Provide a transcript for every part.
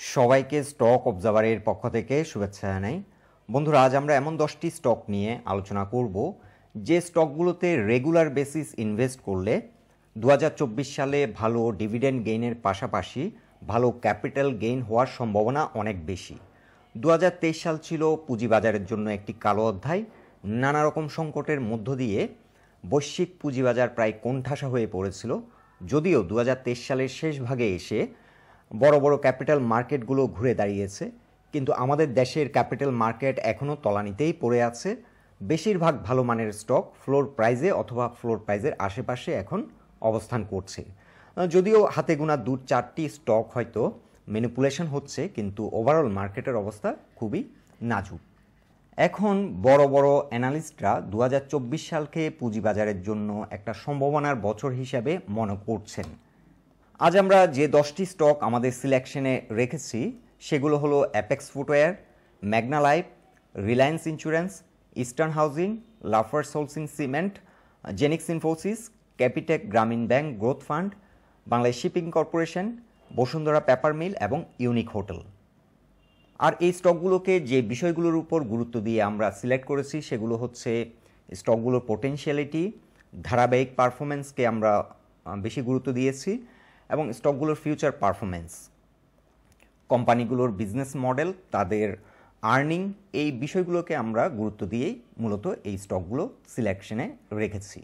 সবাইকে স্টক অবজারভারের পক্ষ থেকে শুভেচ্ছা জানাই। বন্ধুরা, আজ আমরা এমন 10টি স্টক নিয়ে আলোচনা করব যে স্টকগুলোতে রেগুলার বেসিস ইনভেস্ট করলে 2024 সালে ভালো ডিভিডেন্ড গেইনের পাশাপাশি ভালো ক্যাপিটাল গেইন হওয়ার সম্ভাবনা অনেক বেশি। 2023 সাল ছিল পুঁজিবাজারের জন্য একটি কালো অধ্যায়। নানা রকম সংকটের মধ্য দিয়ে বৈশ্বিক পুঁজিবাজার প্রায় কোণঠাসা হয়ে পড়েছিল। যদিও 2023 সালের শেষ ভাগে এসে বড় বড় ক্যাপিটাল মার্কেটগুলো ঘুরে দাঁড়িয়েছে, কিন্তু আমাদের দেশের ক্যাপিটাল মার্কেট এখনও তলানিতেই পড়ে আছে। বেশিরভাগ ভালো মানের স্টক ফ্লোর প্রাইজে অথবা ফ্লোর প্রাইজের আশেপাশে এখন অবস্থান করছে। যদিও হাতে গোনা 2-4টি স্টক হয়তো ম্যানিপুলেশন হচ্ছে, কিন্তু ওভারঅল মার্কেটের অবস্থা খুবই নাজুক। এখন বড় বড় অ্যানালিস্টরা 2024 সালকে পুঁজিবাজারের জন্য একটা সম্ভাবনার বছর হিসাবে মনে করছেন। আজ আমরা যে 10টি স্টক আমাদের সিলেকশনে রেখেছি সেগুলো হলো Apex footwear, Magna life, Reliance insurance, Eastern housing, Lafarge Holcim cement, Genex Infosys, Capitec Grameen bank growth fund, Bangladesh shipping corporation, Bashundhara paper mill এবং ইউনিক হোটেল। আর এই স্টকগুলোকে যে বিষয়গুলোর উপর গুরুত্ব দিয়ে আমরা সিলেক্ট করেছি সেগুলো হচ্ছে স্টকগুলোর পোটেনশিয়ালিটি, ধারাবাহিক পারফরমেন্সকে আমরা বেশি গুরুত্ব দিয়েছি, এবং স্টকগুলোর ফিউচার পারফরমেন্স, কোম্পানিগুলোর বিজনেস মডেল, তাদের আর্নিং, এই বিষয়গুলোকে আমরা গুরুত্ব দিয়েই মূলত এই স্টকগুলো সিলেকশনে রেখেছি।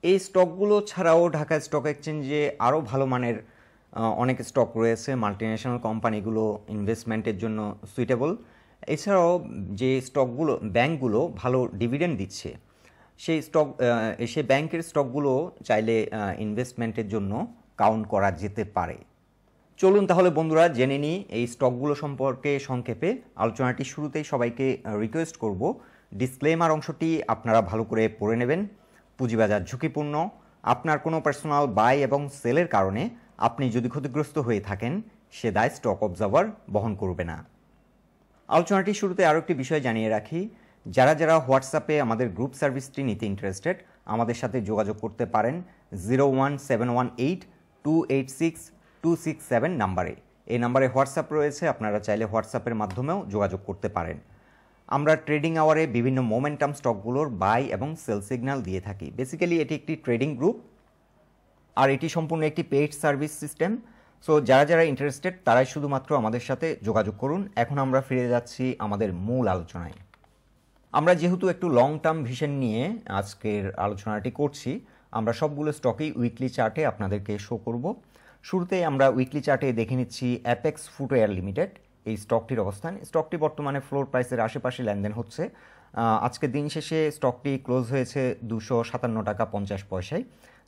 এই স্টকগুলো ছাড়াও ঢাকা স্টক এক্সচেঞ্জে আরও ভালো মানের অনেক স্টক রয়েছে। মাল্টিন্যাশনাল কোম্পানিগুলো ইনভেস্টমেন্টের জন্য সুইটেবল। এছাড়াও যে স্টকগুলো ব্যাংকগুলো ভালো ডিভিডেন্ড দিচ্ছে সেই ব্যাংকের স্টকগুলো চাইলে ইনভেস্টমেন্টের জন্য কাউন্ট করা যেতে পারে। চলুন তাহলে বন্ধুরা জেনে নিই এই স্টকগুলো সম্পর্কে সংক্ষেপে। আলোচনাটি শুরুতেই সবাইকে রিকোয়েস্ট করব ডিসক্লেমার অংশটি আপনারা ভালো করে পড়ে নেবেন। পুঁজিবাজার ঝুঁকিপূর্ণ। আপনার কোনো পার্সোনাল বাই এবং সেলের কারণে আপনি যদি ক্ষতিগ্রস্ত হয়ে থাকেন সে দায় স্টক অবজারভার বহন করবে না। আলোচনাটি শুরুতে আরও একটি বিষয় জানিয়ে রাখি, যারা হোয়াটসঅ্যাপে আমাদের গ্রুপ সার্ভিসটি নিতে ইন্টারেস্টেড আমাদের সাথে যোগাযোগ করতে পারেন 01718286267 নাম্বারে। এই নাম্বারে হোয়াটসঅ্যাপ রয়েছে, আপনারা চাইলে হোয়াটসঅ্যাপের মাধ্যমেও যোগাযোগ করতে পারেন। আমরা ট্রেডিং আওয়ারে বিভিন্ন মোমেন্টাম স্টকগুলোর বাই এবং সেল সিগন্যাল দিয়ে থাকি। বেসিক্যালি এটি একটি ট্রেডিং গ্রুপ আর এটি সম্পূর্ণ একটি পেইড সার্ভিস সিস্টেম। সো যারা ইন্টারেস্টেড তারাই শুধুমাত্র আমাদের সাথে যোগাযোগ করুন। এখন আমরা ফিরে যাচ্ছি আমাদের মূল আলোচনায়। আমরা যেহেতু একটু লং টার্ম ভিশন নিয়ে আজকের আলোচনাটি করছি, আমরা সবগুলো স্টকই উইকলি চার্টে আপনাদেরকে শো করব। শুরুতেই আমরা উইকলি চার্টে দেখে নিচ্ছি অ্যাপেক্স ফুটওয়্যার লিমিটেড, এই স্টকটির অবস্থান। স্টকটি বর্তমানে ফ্লোর প্রাইসের আশেপাশে লেনদেন হচ্ছে। আজকের দিন শেষে স্টকটি ক্লোজ হয়েছে 257 টাকা 50 পয়সায়।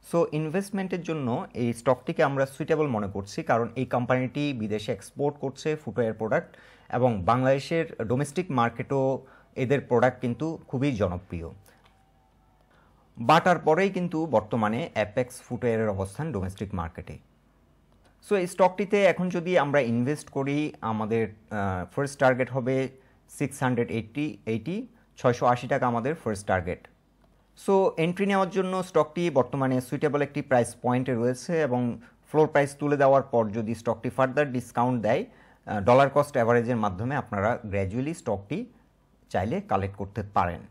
সো ইনভেস্টমেন্টের জন্য এই স্টকটিকে আমরা সুইটেবল মনে করছি, কারণ এই কোম্পানিটি বিদেশে এক্সপোর্ট করছে ফুটওয়্যার প্রোডাক্ট, এবং বাংলাদেশের ডোমেস্টিক মার্কেটও এদের প্রোডাক্ট কিন্তু খুবই জনপ্রিয়। বাটার পরেই কিন্তু বর্তমানে অ্যাপেক্স ফুটওয়্যারের অবস্থান ডোমেস্টিক মার্কেটে। সো এই স্টকটিতে এখন যদি আমরা ইনভেস্ট করি, আমাদের ফার্স্ট টার্গেট হবে 680 টাকা আমাদের ফার্স্ট টার্গেট। সো এন্ট্রি নেওয়ার জন্য স্টকটি বর্তমানে সুইটেবল একটি প্রাইস পয়েন্টে রয়েছে, এবং ফ্লোর প্রাইস তুলে দেওয়ার পর যদি স্টকটি ফার্দার ডিসকাউন্ট দেয় ডলার কস্ট অ্যাভারেজের মাধ্যমে আপনারা গ্র্যাজুয়ালি স্টকটি চাইলে কালেক্ট করতে পারেন।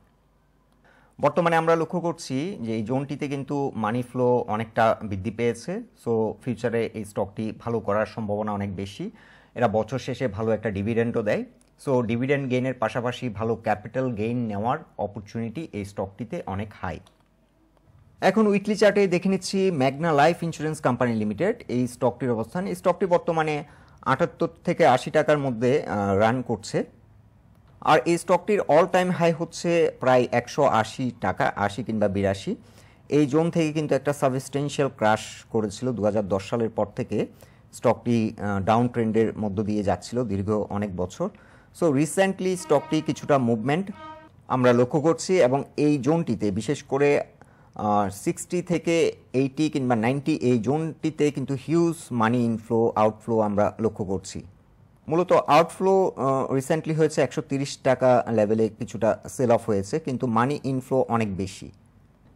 বর্তমানে আমরা লক্ষ্য করছি যে এই জোনটিতে কিন্তু মানি ফ্লো অনেকটা বৃদ্ধি পেয়েছে। সো ফিউচারে এই স্টকটি ভালো করার সম্ভাবনা অনেক বেশি। এরা বছর শেষে ভালো একটা ডিভিডেন্ডও দেয়। সো ডিভিডেন্ড গেইনের পাশাপাশি ভালো ক্যাপিটাল গেইন নেওয়ার অপরচুনিটি এই স্টকটিতে অনেক হাই। এখন উইকলি চার্টে দেখে নিচ্ছি Magna life insurance company limited, এই স্টকটির অবস্থান। এই স্টকটি বর্তমানে 78 থেকে 80 টাকার মধ্যে রান করছে, আর এই স্টকটির অল টাইম হাই হচ্ছে প্রায় 180 টাকা, 80 কিংবা 82। এই জোন থেকে কিন্তু একটা সাবস্টেনশিয়াল ক্রাশ করেছিল 2010 সালের পর থেকে। স্টকটি ডাউন ট্রেন্ডের মধ্য দিয়ে যাচ্ছিল দীর্ঘ অনেক বছর। সো রিসেন্টলি স্টকটি কিছুটা মুভমেন্ট আমরা লক্ষ্য করছি, এবং এই জোনটিতে বিশেষ করে 60 থেকে 80 কিংবা 90 এই জোনটিতে কিন্তু হিউজ মানি ইনফ্লো আউটফ্লো আমরা লক্ষ্য করছি। মূলত আউটফ্লো রিসেন্টলি হয়েছে 130 টাকা লেভেলে, কিছুটা সেল অফ হয়েছে, কিন্তু মানি ইনফ্লো অনেক বেশি।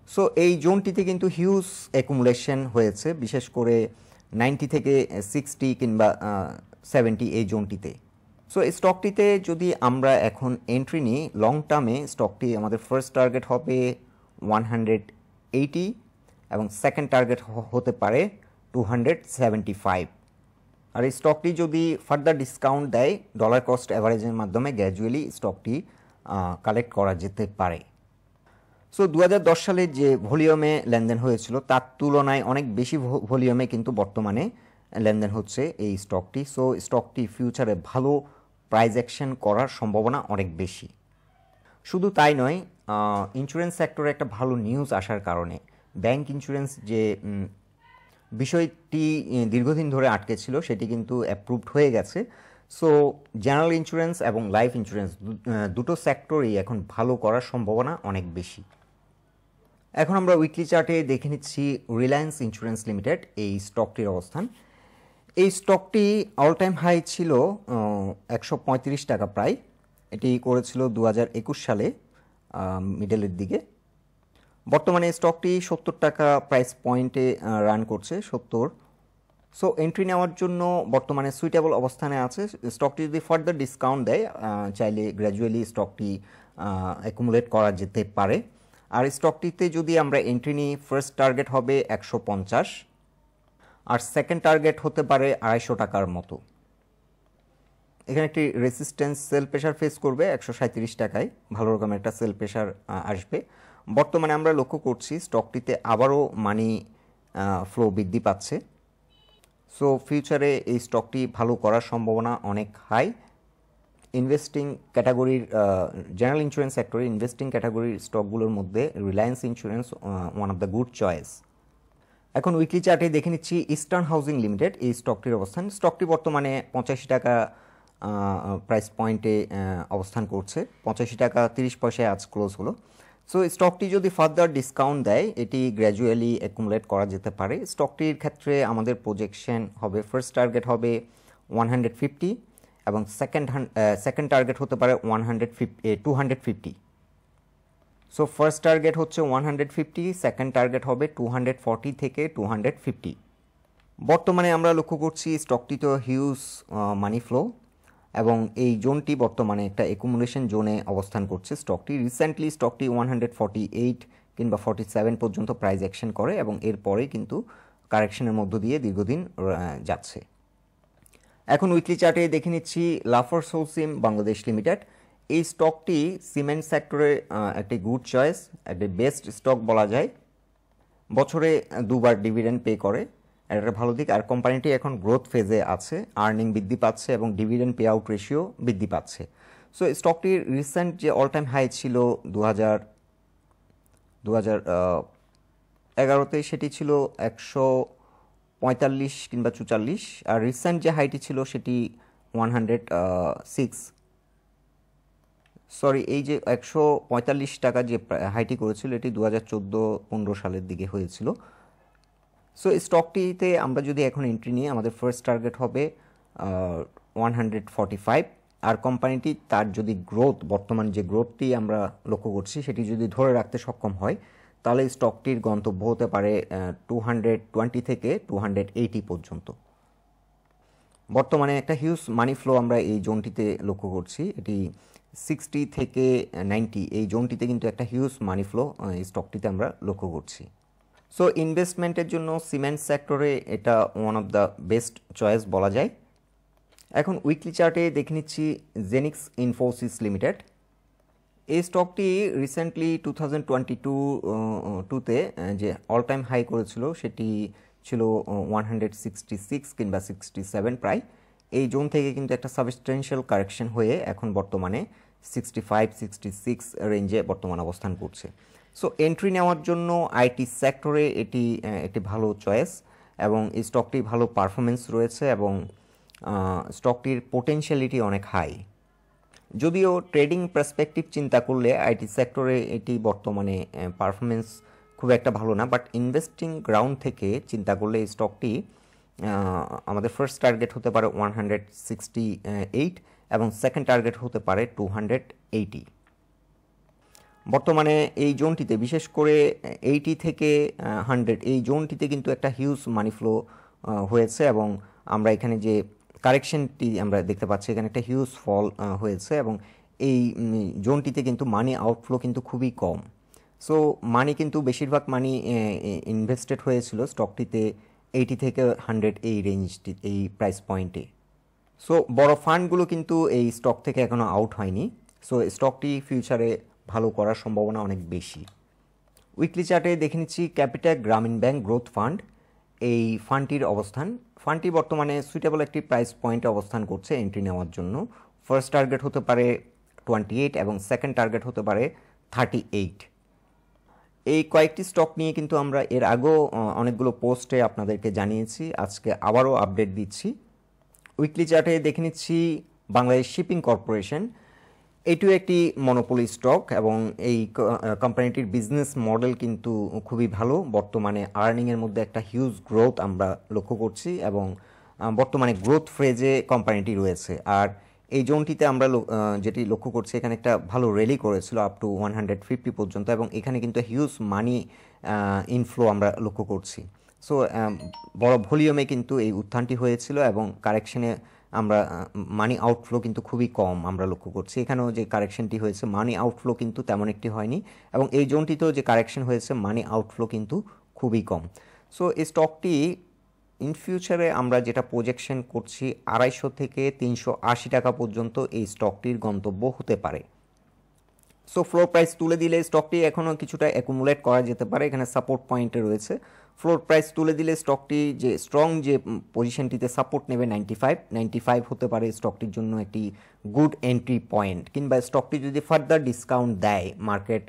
সো এই জোনটিতে কিন্তু হিউজ অ্যাকুমুলেশন হয়েছে, বিশেষ করে 90 থেকে 60 কিংবা 70 এই জোনটিতে। সো এই স্টকটিতে যদি আমরা এখন এন্ট্রি নিই লং টার্মে, স্টকটি আমাদের ফার্স্ট টার্গেট হবে 180 এবং সেকেন্ড টার্গেট হতে পারে 275। আর এই স্টকটি যদি ফার্দার ডিসকাউন্ট দেয় ডলার কস্ট অ্যাভারেজের মাধ্যমে গ্র্যাজুয়ালি স্টকটি কালেক্ট করা যেতে পারে। সো 2010 সালে যে ভলিউমে লেনদেন হয়েছিল তার তুলনায় অনেক বেশি ভলিউমে কিন্তু বর্তমানে লেনদেন হচ্ছে এই স্টকটি। সো স্টকটি ফিউচারে ভালো প্রাইস অ্যাকশন করার সম্ভাবনা অনেক বেশি। শুধু তাই নয়, ইন্স্যুরেন্স সেক্টরে একটা ভালো নিউজ আসার কারণে ব্যাংক ইন্স্যুরেন্স যে বিষয়টি দীর্ঘদিন ধরে আটকে ছিল সেটি কিন্তু অ্যাপ্রুভড হয়ে গেছে। সো জেনারেল ইন্স্যুরেন্স এবং লাইফ ইন্স্যুরেন্স দুটো সেক্টরই এখন ভালো করার সম্ভাবনা অনেক বেশি। এখন আমরা উইকলি চার্টে দেখে নিচ্ছি রিলায়েন্স ইন্স্যুরেন্স লিমিটেড এই স্টকটির অবস্থান। এই স্টকটি অল টাইম হাই ছিল 135 টাকা প্রায়, এটি করেছিল 2021 সালে মিডলের দিকে। বর্তমানে স্টকটি 70 টাকা প্রাইস পয়েন্টে রান করছে, 70। সো এন্ট্রি নেওয়ার জন্য বর্তমানে সুইটেবল অবস্থানে আছে। স্টকটি যদি ফার্দার ডিসকাউন্ট দেয় চাইলে গ্র্যাজুয়ালি স্টকটি অ্যাকুমুলেট করা যেতে পারে। আর স্টকটিতে যদি আমরা এন্ট্রি নিই ফার্স্ট টার্গেট হবে 150 আর সেকেন্ড টার্গেট হতে পারে 250 টাকার মতো। এখানে একটি রেসিস্ট্যান্স সেল প্রেশার ফেস করবে 137 টাকায়, ভালো রকমের একটা সেল প্রেশার আসবে। বর্তমানে আমরা লক্ষ্য করছি স্টকটিতে আবারও মানি ফ্লো বৃদ্ধি পাচ্ছে। সো ফিউচারে এই স্টকটি ভালো করার সম্ভাবনা অনেক হাই। ইনভেস্টিং ক্যাটাগরির জেনারেল ইন্স্যুরেন্স সেক্টরে ইনভেস্টিং ক্যাটাগরির স্টকগুলোর মধ্যে Reliance insurance one of the good choice. এখন উইকলি চার্টে দেখে নিচ্ছি ইস্টার্ন হাউজিং লিমিটেড এই স্টকটির অবস্থান। স্টকটি বর্তমানে 85 টাকা প্রাইস পয়েন্টে অবস্থান করছে, 85 টাকা 30 পয়সায় আজ ক্লোজ হলো। সো স্টকটি যদি ফার্দার ডিসকাউন্ট দেয় এটি গ্র্যাজুয়ালি অ্যাকুমুলেট করা যেতে পারে। স্টকটির ক্ষেত্রে আমাদের প্রজেকশন হবে ফার্স্ট টার্গেট হবে 150 এবং সেকেন্ড টার্গেট হতে পারে 250। সো ফার্স্ট টার্গেট হচ্ছে 150, সেকেন্ড টার্গেট হবে 240 থেকে 250। বর্তমানে আমরা লক্ষ্য করছি স্টকটি তো হিউজ মানি ফ্লো এবং এই জোনটি বর্তমানে একটা অ্যাকুমুলেশন জোনে অবস্থান করছে। স্টকটি রিসেন্টলি 148 কিংবা 47 পর্যন্ত প্রাইস অ্যাকশন করে এবং এরপরে কিন্তু কারেকশনের মধ্য দিয়ে দীর্ঘদিন যাচ্ছে। এখন উইকলি চার্টে দেখে নিচ্ছি লাফার্স হোলসিম বাংলাদেশ লিমিটেড। এই স্টকটি সিমেন্ট সেক্টরে একটি গুড চয়েস, একটি বেস্ট স্টক বলা যায়। বছরে দুবার ডিভিডেন্ড পে করে, এটা ভালো দিক। আর কোম্পানিটি এখন গ্রোথ ফেজে আছে, আর্নিং বৃদ্ধি পাচ্ছে এবং ডিভিডেন্ড পে আউট রেশিও বৃদ্ধি পাচ্ছে। সো স্টকটির রিসেন্ট যে অল টাইম হাই ছিল 2011তে সেটি ছিল 145 কিংবা 44, আর রিসেন্ট যে হাইটি ছিল সেটি 106। সরি, এই যে 145 টাকা যে হাইটি করেছিল এটি 2014-15 সালের দিকে হয়েছিল। সো স্টকটিতে আমরা যদি এখন এন্ট্রি নিই আমাদের ফার্স্ট টার্গেট হবে 145। আর কোম্পানিটি তার যদি গ্রোথ, বর্তমান যে গ্রোথটি আমরা লক্ষ্য করছি সেটি যদি ধরে রাখতে সক্ষম হয় তাহলে স্টকটির গন্তব্য হতে পারে 220 থেকে 280 পর্যন্ত। বর্তমানে একটা হিউজ মানি ফ্লো আমরা এই জোনটিতে লক্ষ্য করছি, এটি 60 থেকে 90 এই জোনটিতে কিন্তু একটা হিউজ মানি ফ্লো স্টকটিতে আমরা লক্ষ্য করছি। সো ইনভেস্টমেন্টের জন্য সিমেন্ট সেক্টরে এটা one of the best choice বলা যায়। এখন উইকলি চার্টে দেখে নিচ্ছি জেনিক্স ইনফোসিস লিমিটেড। এই স্টকটি রিসেন্টলি 2022-তে যে অল টাইম হাই করেছিল সেটি ছিল 166 কিংবা 67 প্রায়। এই জোন থেকে কিন্তু একটা সাবস্টেনশিয়াল কারেকশন হয়ে এখন বর্তমানে 65-66 রেঞ্জে বর্তমান অবস্থান করছে। সো এন্ট্রি নেওয়ার জন্য আইটি সেক্টরে এটি একটি ভালো চয়েস এবং এই স্টকটি ভালো পারফরমেন্স রয়েছে এবং স্টকটির পোটেনশিয়ালিটি অনেক হাই। যদিও ট্রেডিং পার্সপেক্টিভ চিন্তা করলে আইটি সেক্টরে এটি বর্তমানে পারফরমেন্স খুব একটা ভালো না, বাট ইনভেস্টিং গ্রাউন্ড থেকে চিন্তা করলে এই স্টকটি আমাদের ফার্স্ট টার্গেট হতে পারে 168 এবং সেকেন্ড টার্গেট হতে পারে 280। বর্তমানে এই জোনটিতে বিশেষ করে 80 থেকে 100 এই জোনটিতে কিন্তু একটা হিউজ মানি ফ্লো হয়েছে এবং আমরা এখানে যে কারেকশনটি আমরা দেখতে পাচ্ছি, এখানে একটা হিউজ ফল হয়েছে এবং এই জোনটিতে কিন্তু মানি আউটফ্লো কিন্তু খুবই কম। সো মানি কিন্তু বেশিরভাগ মানি ইনভেস্টেড হয়েছিল স্টকটিতে 80 থেকে 100 এই রেঞ্জটি, এই প্রাইস পয়েন্টে। সো বড় ফান্ডগুলো কিন্তু এই স্টক থেকে এখনও আউট হয়নি। সো স্টকটি ফিউচারে ভালো করার সম্ভাবনা অনেক বেশি। উইকলি চার্টে দেখে নিচ্ছি ক্যাপিটাল গ্রামীণ ব্যাংক গ্রোথ ফান্ড, এই ফান্ডটির অবস্থান। ফান্ডটি বর্তমানে সুইটেবল একটি প্রাইস পয়েন্টে অবস্থান করছে এন্ট্রি নেওয়ার জন্য। ফার্স্ট টার্গেট হতে পারে 28 এবং সেকেন্ড টার্গেট হতে পারে 38। এই কয়েকটি স্টক নিয়ে কিন্তু আমরা এর আগেও অনেকগুলো পোস্টে আপনাদেরকে জানিয়েছি, আজকে আবারও আপডেট দিচ্ছি। উইকলি চার্টে দেখে নিচ্ছি বাংলাদেশ শিপিং কর্পোরেশন, এটিও একটি মনোপলি স্টক এবং এই কোম্পানিটির বিজনেস মডেল কিন্তু খুবই ভালো। বর্তমানে আর্নিংয়ের মধ্যে একটা হিউজ গ্রোথ আমরা লক্ষ্য করছি এবং বর্তমানে গ্রোথ ফেজে কোম্পানিটি রয়েছে। আর এই জোনটিতে আমরা যেটি লক্ষ্য করছি, এখানে একটা ভালো র্যালি করেছিল আপ টু 150 পর্যন্ত এবং এখানে কিন্তু হিউজ মানি ইনফ্লো আমরা লক্ষ্য করছি। সো বড় ভলিউমে কিন্তু এই উত্থানটি হয়েছিল এবং কারেকশনে আমরা মানি আউটফ্লো কিন্তু খুবই কম আমরা লক্ষ্য করছি। এখানেও যে কারেকশনটি হয়েছে মানি আউটফ্লো কিন্তু তেমন একটি হয়নি এবং এই জোনটিতেও যে কারেকশন হয়েছে মানি আউটফ্লো কিন্তু খুবই কম। সো এই স্টকটি ইন ফিউচারে আমরা যেটা প্রজেকশন করছি 250 থেকে 380 টাকা পর্যন্ত এই স্টকটির গন্তব্য হতে পারে। সো ফ্লোর প্রাইস তুলে দিলে স্টকটি এখনও কিছুটা অ্যাকুমুলেট করা যেতে পারে, এখানে সাপোর্ট পয়েন্টে রয়েছে। ফ্লোর প্রাইস তুলে দিলে স্টকটি যে স্ট্রং যে পজিশনটিতে সাপোর্ট নেবে 95 হতে পারে স্টকটির জন্য একটি গুড এন্ট্রি পয়েন্ট, কিংবা স্টকটি যদি ফার্দার ডিসকাউন্ট দেয়, মার্কেট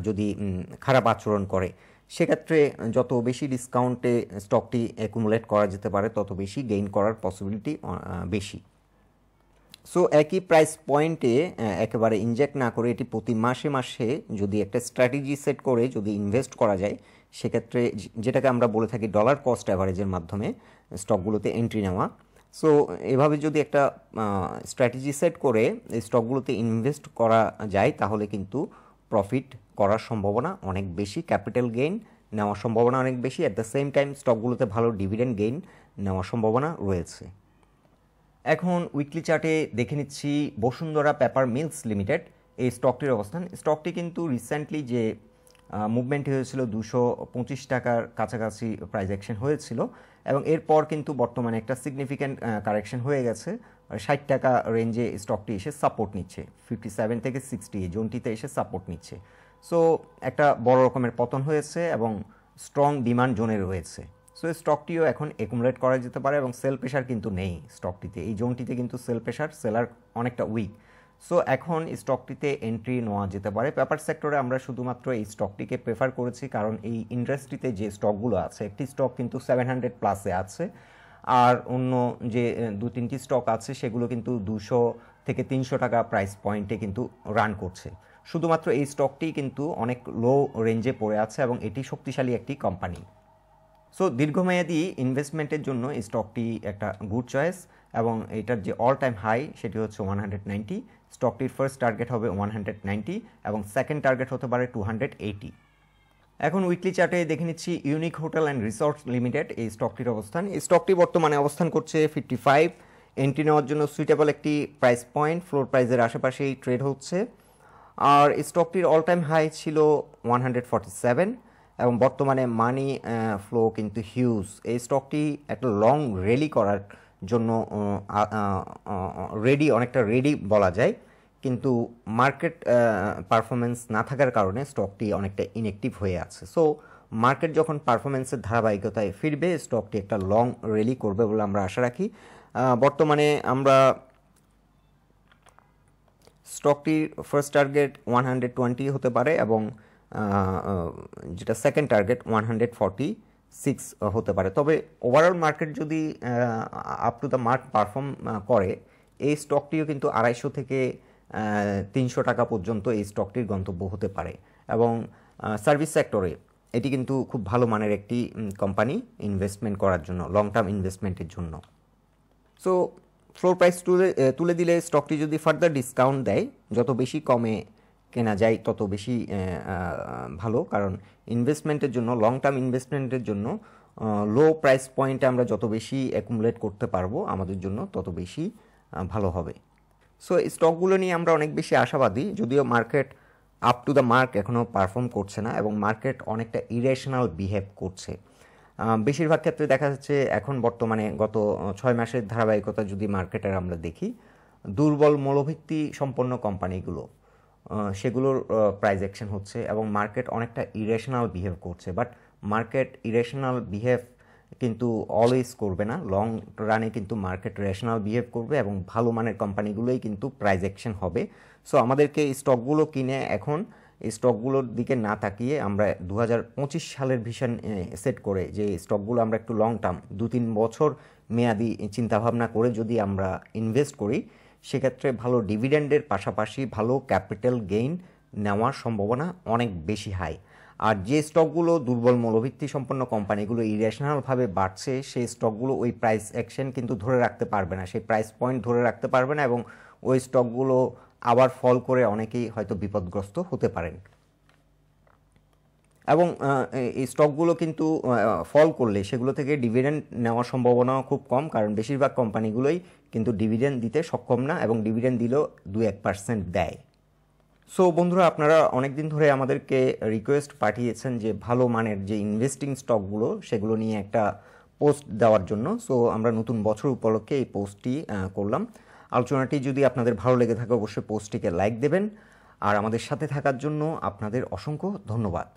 যদি খারাপ আচরণ করে, সেক্ষেত্রে যত বেশি ডিসকাউন্টে স্টকটি অ্যাকুমুলেট করা যেতে পারে তত বেশি গেইন করার পসিবিলিটি বেশি। সো একই প্রাইস পয়েন্টে একেবারে ইনজেক্ট না করে এটি প্রতি মাসে মাসে যদি একটা স্ট্র্যাটেজি সেট করে যদি ইনভেস্ট করা যায়, সেক্ষেত্রে যেটাকে আমরা বলে থাকি ডলার কস্ট অ্যাভারেজের মাধ্যমে স্টকগুলোতে এন্ট্রি নেওয়া। সো এভাবে যদি একটা স্ট্র্যাটেজি সেট করে স্টকগুলোতে ইনভেস্ট করা যায়, তাহলে কিন্তু প্রফিট করার সম্ভাবনা অনেক বেশি, ক্যাপিটাল গেইন নেওয়ার সম্ভাবনা অনেক বেশি, অ্যাট দ্য সেম টাইম স্টকগুলোতে ভালো ডিভিডেন্ড গেইন নেওয়ার সম্ভাবনা রয়েছে। এখন উইকলি চার্টে দেখে নিচ্ছি বসুন্ধরা পেপার মিলস লিমিটেড, এই স্টকটির অবস্থান। স্টকটি কিন্তু রিসেন্টলি যে মুভমেন্ট হয়েছিল 225 টাকার কাছাকাছি প্রাইস অ্যাকশন হয়েছিল এবং এরপর কিন্তু বর্তমানে একটা সিগনিফিক্যান্ট কারেকশন হয়ে গেছে। 60 টাকা রেঞ্জে স্টকটি এসে সাপোর্ট নিচ্ছে, 57 থেকে 60 এই জোনটিতে এসে সাপোর্ট নিচ্ছে। সো একটা বড় রকমের পতন হয়েছে এবং স্ট্রং ডিমান্ড জোনে রয়েছে। সো স্টকটিও এখন অ্যাকুমুলেট করা যেতে পারে এবং সেল প্রেশার কিন্তু নেই স্টকটিতে, এই জোনটিতে কিন্তু সেল প্রেশার, সেলার অনেকটা উইক। সো এখন স্টকটিতে এন্ট্রি নেওয়া যেতে পারে। পেপার সেক্টরে আমরা শুধুমাত্র এই স্টকটিকে প্রেফার করেছি কারণ এই ইন্ডাস্ট্রিতে যে স্টকগুলো আছে, একটি স্টক কিন্তু 700 প্লাসে আছে আর অন্য যে 2-3টি স্টক আছে সেগুলো কিন্তু 200 থেকে 300 টাকা প্রাইস পয়েন্টে কিন্তু রান করছে। শুধুমাত্র এই স্টকটি কিন্তু অনেক লো রেঞ্জে পড়ে আছে এবং এটি শক্তিশালী একটি কোম্পানি। সো দীর্ঘমেয়াদী ইনভেস্টমেন্টের জন্য এই স্টকটি একটা গুড চয়েস এবং এটার যে অল টাইম হাই সেটি হচ্ছে 190। স্টকটির ফার্স্ট টার্গেট হবে 190 এবং সেকেন্ড টার্গেট হতে পারে 280। এখন উইকলি চার্টে দেখে নিচ্ছি unique hotel and resorts limited, এই স্টকটির অবস্থান। এই স্টকটি বর্তমানে অবস্থান করছে 55, এন্ট্রি নেওয়ার জন্য সুইটেবল একটি প্রাইস পয়েন্ট, ফ্লোর প্রাইসের আশেপাশেই ট্রেড হচ্ছে। আর স্টকটির অল টাইম হাই ছিল 147 এবং বর্তমানে মানি ফ্লো কিন্তু হিউজ। এই স্টকটি একটা লং র্যালি করার জন্য অনেকটা রেডি বলা যায়, কিন্তু মার্কেট পারফরমেন্স না থাকার কারণে স্টকটি অনেকটা ইনঅ্যাক্টিভ হয়ে আছে। সো মার্কেট যখন পারফরমেন্সের ধারাবাহিকতায় ফিরবে, স্টকটি একটা লং র্যালি করবে বলে আমরা আশা রাখি। বর্তমানে আমরা স্টকটির ফার্স্ট টার্গেট 120 হতে পারে এবং যেটা সেকেন্ড টার্গেট 146 হতে পারে। তবে ওভারঅল মার্কেট যদি up to the mark perform করে, এই স্টকটিও কিন্তু 250 থেকে 300 টাকা পর্যন্ত এই স্টকটির গন্তব্য হতে পারে এবং সার্ভিস সেক্টরে এটি কিন্তু খুব ভালো মানের একটি কোম্পানি ইনভেস্টমেন্ট করার জন্য, লং টার্ম ইনভেস্টমেন্টের জন্য। সো ফ্লোর প্রাইস তুলে দিলে স্টকটি যদি ফার্দার ডিসকাউন্ট দেয়, যত বেশি কমে কেনা যায় তত বেশি ভালো, কারণ ইনভেস্টমেন্টের জন্য, লং টার্ম ইনভেস্টমেন্টের জন্য লো প্রাইস পয়েন্টে আমরা যত বেশি অ্যাকুমুলেট করতে পারবো আমাদের জন্য তত বেশি ভালো হবে। সো এই স্টকগুলো নিয়ে আমরা অনেক বেশি আশাবাদী, যদিও market up to the mark এখনও পারফর্ম করছে না এবং মার্কেট অনেকটা ইরেশনাল বিহেভ করছে। বেশিরভাগ ক্ষেত্রে দেখা যাচ্ছে এখন বর্তমানে গত 6 মাসের ধারাবাহিকতা যদি মার্কেটের আমরা দেখি, দুর্বল মূল্যভিত্তি সম্পন্ন কোম্পানিগুলো সেগুলোর প্রাইস অ্যাকশন হচ্ছে এবং মার্কেট অনেকটা ইরেশনাল বিহেভ করছে। বাট মার্কেট ইরেশনাল বিহেভ কিন্তু অলওয়েজ করবে না, লং রানে কিন্তু মার্কেট রেশনাল বিহেভ করবে এবং ভালো মানের কোম্পানিগুলোই কিন্তু প্রাইস অ্যাকশন হবে। সো আমাদেরকে এই স্টকগুলো কিনে এখন এই স্টকগুলোর দিকে না তাকিয়ে আমরা 2025 সালের ভিশন সেট করে যে স্টকগুলো আমরা একটু লং টার্ম 2-3 বছর মেয়াদি চিন্তাভাবনা করে যদি আমরা ইনভেস্ট করি, সেক্ষেত্রে ভালো ডিভিডেন্ডের পাশাপাশি ভালো ক্যাপিটাল গেইন নেওয়ার সম্ভাবনা অনেক বেশি হাই। আর যে স্টকগুলো দুর্বল মূল্যভিত্তি সম্পন্ন কোম্পানিগুলো ইরেশনালভাবে বাড়ছে, সেই স্টকগুলো ওই প্রাইস অ্যাকশন কিন্তু ধরে রাখতে পারবে না, সেই প্রাইস পয়েন্ট ধরে রাখতে পারবে না এবং ওই স্টকগুলো আবার ফল করে অনেকেই হয়তো বিপদগ্রস্ত হতে পারেন। এবং এই স্টকগুলো কিন্তু ফল করলে সেগুলো থেকে ডিভিডেন্ড নেওয়ার সম্ভাবনাও খুব কম, কারণ বেশিরভাগ কোম্পানিগুলোই কিন্তু ডিভিডেন্ড দিতে সক্ষম না এবং ডিভিডেন্ড দিলেও 2-1% দেয়। সো বন্ধুরা, আপনারা অনেক দিন ধরে আমাদেরকে রিকোয়েস্ট পাঠিয়েছেন যে ভালো মানের যে ইনভেস্টিং স্টকগুলো সেগুলো নিয়ে একটা পোস্ট দেওয়ার জন্য। সো আমরা নতুন বছর উপলক্ষে এই পোস্টটি করলাম। আলোচনাটি যদি আপনাদের ভালো লেগে থাকে অবশ্যই পোস্টটিকে লাইক দেবেন, আর আমাদের সাথে থাকার জন্য আপনাদের অসংখ্য ধন্যবাদ।